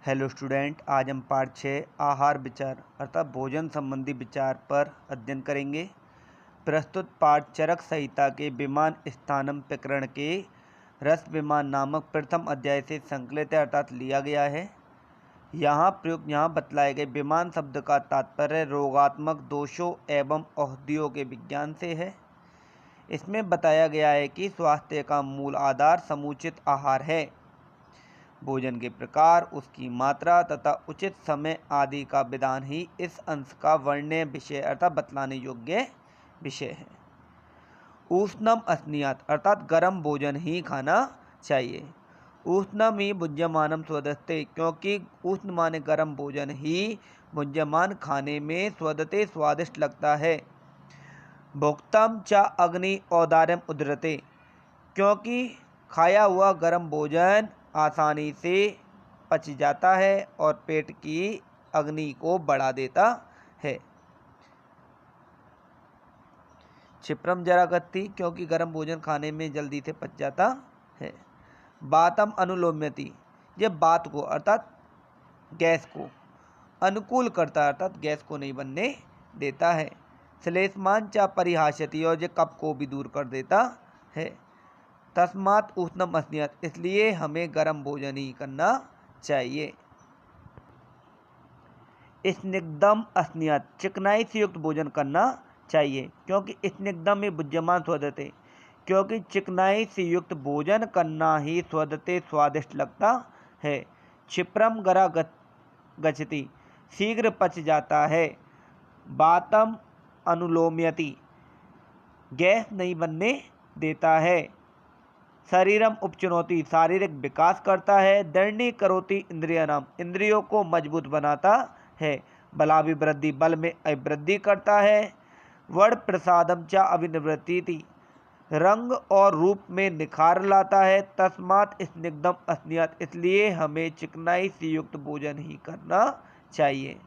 Hello student, आज हम पाठ 6 आहार विचार अर्थात भोजन संबंधी विचार पर अध्ययन करेंगे। प्रस्तुत पाठ चरक संहिता के विमान स्थानम प्रकरण के रस विमान नामक प्रथम अध्याय से संकलित है अर्थात लिया गया है। यहाँ बतलाए गए विमान शब्द का तात्पर्य रोगात्मक दोषों एवं औषधियों के विज्ञान से है। इसमें बताया गया है कि स्वास्थ्य का मूल आधार समुचित आहार है। भोजन के प्रकार, उसकी मात्रा तथा उचित समय आदि का विधान ही इस अंश का वर्ण्य विषय अर्थात बतलाने योग्य विषय है। ऊष्णम अस्नियात अर्थात गर्म भोजन ही खाना चाहिए। ऊष्णम ही भुज्यमानम स्वदस्ते, क्योंकि उष्ण माने गर्म भोजन ही भुज्यमान खाने में स्वदते स्वादिष्ट लगता है। भुक्तम च अग्नि औदार्यम उदरते, क्योंकि खाया हुआ गर्म भोजन आसानी से पच जाता है और पेट की अग्नि को बढ़ा देता है। क्षिप्रम जरागति, क्योंकि गर्म भोजन खाने में जल्दी से पच जाता है। बातम अनुलोम्यति, यह बात को अर्थात गैस को अनुकूल करता है अर्थात गैस को नहीं बनने देता है। श्लेष्मान च परिहास्यति, और यह कफ को भी दूर कर देता है। तस्मात् उष्णम अस्नियात, इसलिए हमें गर्म भोजन ही करना चाहिए। स्निग्धम अस्नियात, चिकनाई से युक्त भोजन करना चाहिए, क्योंकि स्निग्धम में बुज्यमान स्वदते, क्योंकि चिकनाई से युक्त भोजन करना ही स्वदते स्वादिष्ट लगता है। क्षिप्रम गरा गच्छति, शीघ्र पच जाता है। बातम अनुलोम्यति, गैस नहीं बनने देता है। शरीरम उपचुनौती, शारीरिक विकास करता है। दंडी करोति इंद्रियानाम, इंद्रियों को मजबूत बनाता है। बलाभिवृद्धि, बल में अभिवृद्धि करता है। वर्ण प्रसादम च अभिनिवृत्ति, रंग और रूप में निखार लाता है। तस्मात् स्निग्धम अस्नियात, इसलिए हमें चिकनाई से युक्त भोजन ही करना चाहिए।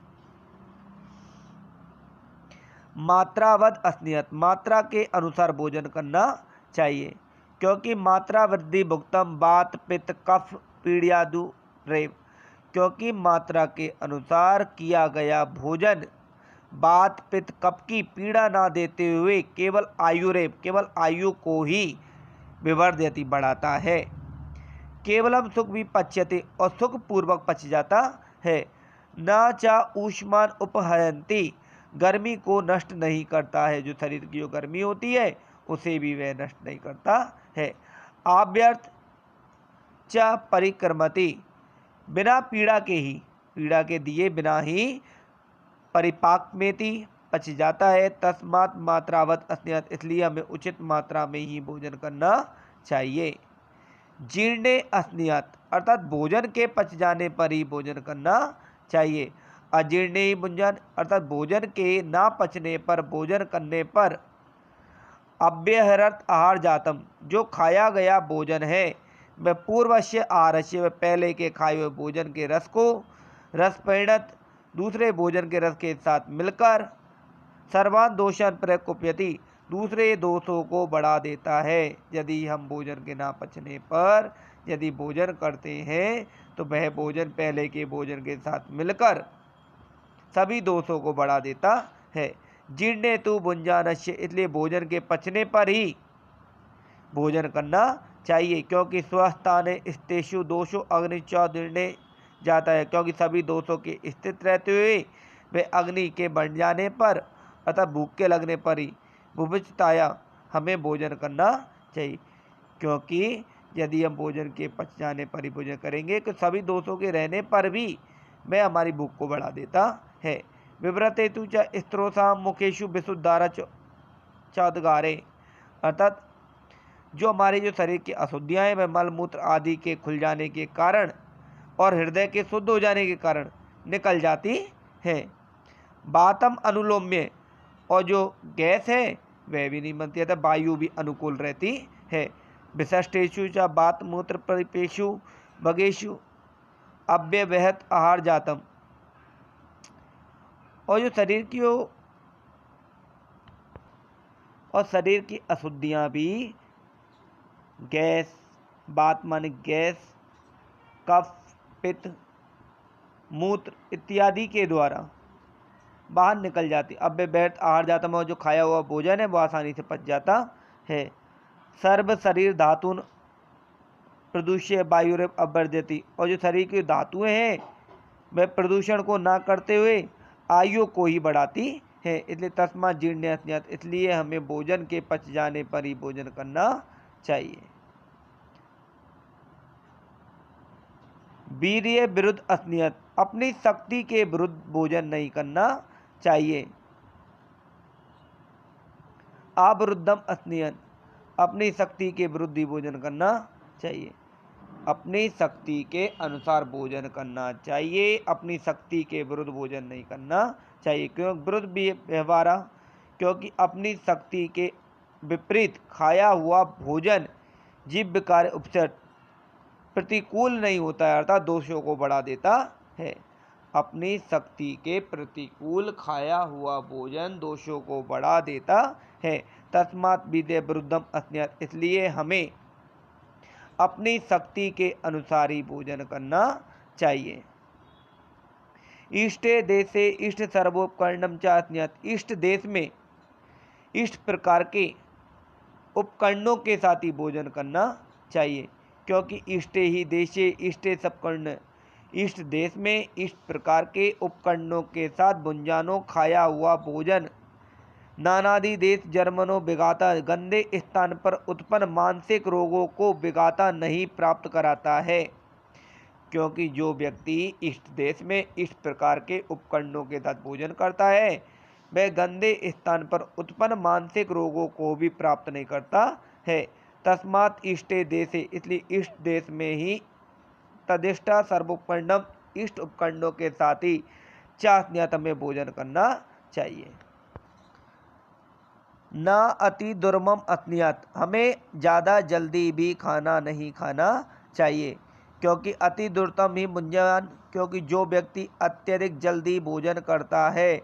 मात्रावद अस्नियत, मात्रा के अनुसार भोजन करना चाहिए, क्योंकि मात्रा वृद्धि भुक्तम वात पित्त कफ पीड़ादु रेव, क्योंकि मात्रा के अनुसार किया गया भोजन वात पित्त कफ की पीड़ा ना देते हुए केवल आयु को ही विवर्धयति बढ़ाता है। केवलम सुख भी पच्यते, और सुख पूर्वक पच जाता है। न च ऊष्मान उपहयंती, गर्मी को नष्ट नहीं करता है, जो शरीर की जो गर्मी होती है उसे भी वह नष्ट नहीं करता है। आव्यर्थ च परिक्रमति, बिना पीड़ा के दिए बिना ही परिपाक में पच जाता है। तस्मात् मात्रावत अस्नियत, इसलिए हमें उचित मात्रा में ही भोजन करना चाहिए। जीर्णे अस्नियत, अर्थात भोजन के पच जाने पर ही भोजन करना चाहिए। अजीर्णे ही भुंजन, अर्थात भोजन के ना पचने पर भोजन करने पर। अव्यहरत आहार जातम, जो खाया गया भोजन है वह पूर्वस्य आहारस्य, वह पहले के खाए हुए भोजन के रस को रस परिणत दूसरे भोजन के रस के साथ मिलकर सर्वान दोषान प्रकुप्यति, दूसरे दोषों को बढ़ा देता है। यदि हम भोजन के ना पचने पर यदि भोजन करते हैं तो वह भोजन पहले के भोजन के साथ मिलकर सभी दोषों को बढ़ा देता है। जीर्णे तु भुंजानस्य, इसलिए भोजन के पचने पर ही भोजन करना चाहिए, क्योंकि स्वस्थाने स्तेषु दोषो अग्नि च जीर्णे जाता है, क्योंकि सभी दोषों के स्थित रहते हुए वे अग्नि के बढ़ जाने पर अतः भूख के लगने पर ही भुभिचताया हमें भोजन करना चाहिए, क्योंकि यदि हम भोजन के पच जाने पर ही भोजन करेंगे तो सभी दोषों के रहने पर भी वह हमारी भूख को बढ़ा देता है। विव्रते तु च स्त्रोषा मुखेशु विशुद्धारा चौदगारे, अर्थात जो हमारे जो शरीर की अशुद्धियाँ हैं वह मलमूत्र आदि के खुल जाने के कारण और हृदय के शुद्ध हो जाने के कारण निकल जाती है। बातम अनुलोम्य, और जो गैस है वह भी नहीं बनती है, वायु भी अनुकूल रहती है। विशिष्टेषु च बात मूत्र परिपेशु भगेशु अव्यवहत आहार जातम, और जो शरीर की अशुद्धियाँ भी गैस, बात माने गैस, कफ, पित्त मूत्र इत्यादि के द्वारा बाहर निकल जाती। अब वे व्यर्थ आहार जाता में जो खाया हुआ भोजन है वो आसानी से पच जाता है। सर्व शरीर धातुन प्रदूष्य वायुरेव अवर्जति, और जो शरीर की धातुएं हैं वह प्रदूषण को ना करते हुए आयु को ही बढ़ाती है। इसलिए तस्मात् जीर्ण्यस्यात्, इसलिए हमें भोजन के पच जाने पर ही भोजन करना चाहिए। वीर्य विरुद्ध अस्नियत, अपनी शक्ति के विरुद्ध भोजन नहीं करना चाहिए। अविरुद्धम अस्नियत, अपनी शक्ति के विरुद्ध ही भोजन करना चाहिए। अपनी शक्ति के अनुसार भोजन करना चाहिए, अपनी शक्ति के विरुद्ध भोजन नहीं करना चाहिए। क्यों विरुद्ध भी व्यवहार? क्योंकि अपनी शक्ति के विपरीत खाया हुआ भोजन जीव कार्य उपसर्ग प्रतिकूल नहीं होता है, अर्थात दोषों को बढ़ा देता है। अपनी शक्ति के प्रतिकूल खाया हुआ भोजन दोषों को बढ़ा देता है। तस्मात् विद्य विरुद्धम अस्न्यत, इसलिए हमें अपनी शक्ति के अनुसार ही भोजन करना चाहिए। इष्टे देशे इष्ट सर्वोपकरणम च अस्न्यत, इष्ट देश में इष्ट प्रकार के उपकरणों के साथ ही भोजन करना चाहिए। क्योंकि इष्टे ही देशे इष्टे सपकर्ण, इष्ट देश में इष्ट प्रकार के उपकरणों के साथ भुंजानो खाया हुआ भोजन नानादि देश जर्मनो विघाता, गंदे स्थान पर उत्पन्न मानसिक रोगों को विघाता नहीं प्राप्त कराता है। क्योंकि जो व्यक्ति इष्ट देश में इष्ट प्रकार के उपकरणों के साथ भोजन करता है वह गंदे स्थान पर उत्पन्न मानसिक रोगों को भी प्राप्त नहीं करता है। तस्मात् इष्टे देशे, इसलिए इष्ट देश में ही तदिष्टा सर्वोपकरणम, इष्ट उपकरणों के साथ ही चास्न्यत में भोजन करना चाहिए। न अति दुर्मम अस्न्यत, हमें ज़्यादा जल्दी भी खाना नहीं खाना चाहिए। क्योंकि अति दुर्तम ही भुंजान, क्योंकि जो व्यक्ति अत्यधिक जल्दी भोजन करता है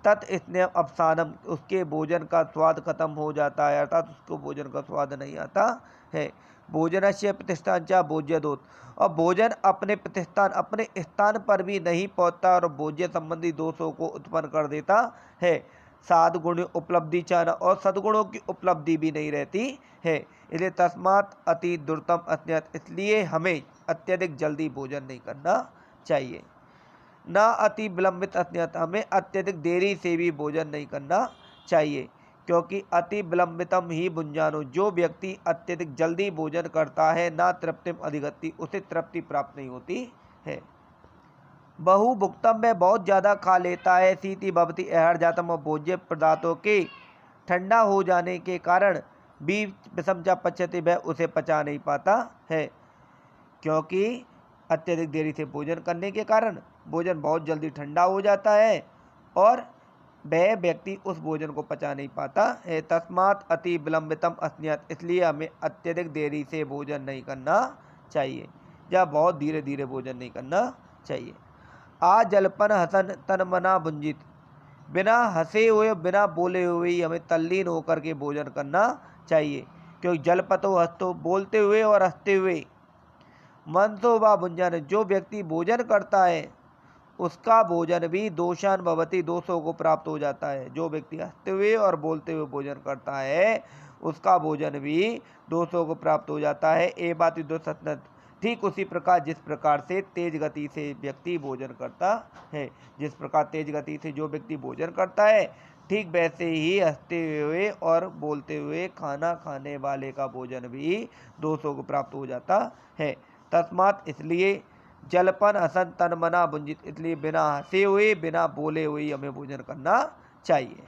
तत् स्नेह अवसानम, उसके भोजन का स्वाद खत्म हो जाता है, अर्थात उसको भोजन का स्वाद नहीं आता है। भोजन से प्रतिष्ठान चा भोज्यदोत, और भोजन अपने प्रतिष्ठान अपने स्थान पर भी नहीं पहुंचता और भोज्य संबंधी दोषों को उत्पन्न कर देता है। साध गुण उपलब्धि चाहना, और सद्गुणों की उपलब्धि भी नहीं रहती है। इसलिए तस्मात् अति दुर्तम अस्न्यत, इसलिए हमें अत्यधिक जल्दी भोजन नहीं करना चाहिए। न अति विलंबित अस्न्यत, हमें अत्यधिक देरी से भी भोजन नहीं करना चाहिए। क्योंकि अति विलंबितम ही भुंजानो, जो व्यक्ति अत्यधिक जल्दी भोजन करता है ना तृप्तिम अधिगति, उसे तृप्ति प्राप्त नहीं होती है। बहु भुक्तम, में बहुत ज़्यादा खा लेता है। शीति भवति अहर जातम, और भोज्य पदार्थों के ठंडा हो जाने के कारण भी विषमचा पचते, वह उसे पचा नहीं पाता है। क्योंकि अत्यधिक देरी से भोजन करने के कारण भोजन बहुत जल्दी ठंडा हो जाता है और वह व्यक्ति उस भोजन को पचा नहीं पाता है। तस्मात् अति विलंबितम अस्न्यत, इसलिए हमें अत्यधिक देरी से भोजन नहीं करना चाहिए या बहुत धीरे धीरे भोजन नहीं करना चाहिए। आ जलपन हसन तन मना भुंजित, बिना हंसे हुए बिना बोले हुए ही हमें तल्लीन होकर के भोजन करना चाहिए। क्योंकि जलपतो हंसतो, बोलते हुए और हंसते हुए, मनसो व भुंजन, जो व्यक्ति भोजन करता है उसका भोजन भी दोषान भवति, दोषों को प्राप्त हो जाता है। जो व्यक्ति हंसते हुए और बोलते हुए भोजन करता है उसका भोजन भी दोषों को प्राप्त हो जाता है। ए बात दोषत, ठीक उसी प्रकार जिस प्रकार से तेज गति से व्यक्ति भोजन करता है, जिस प्रकार तेज गति से जो व्यक्ति भोजन करता है ठीक वैसे ही हंसते हुए और बोलते हुए खाना खाने वाले का भोजन भी दोषों को प्राप्त हो जाता है। तस्मात्, इसलिए जलपन हसन तन मना भुंजित, इसलिए बिना हंसे हुए बिना बोले हुए हमें भोजन करना चाहिए।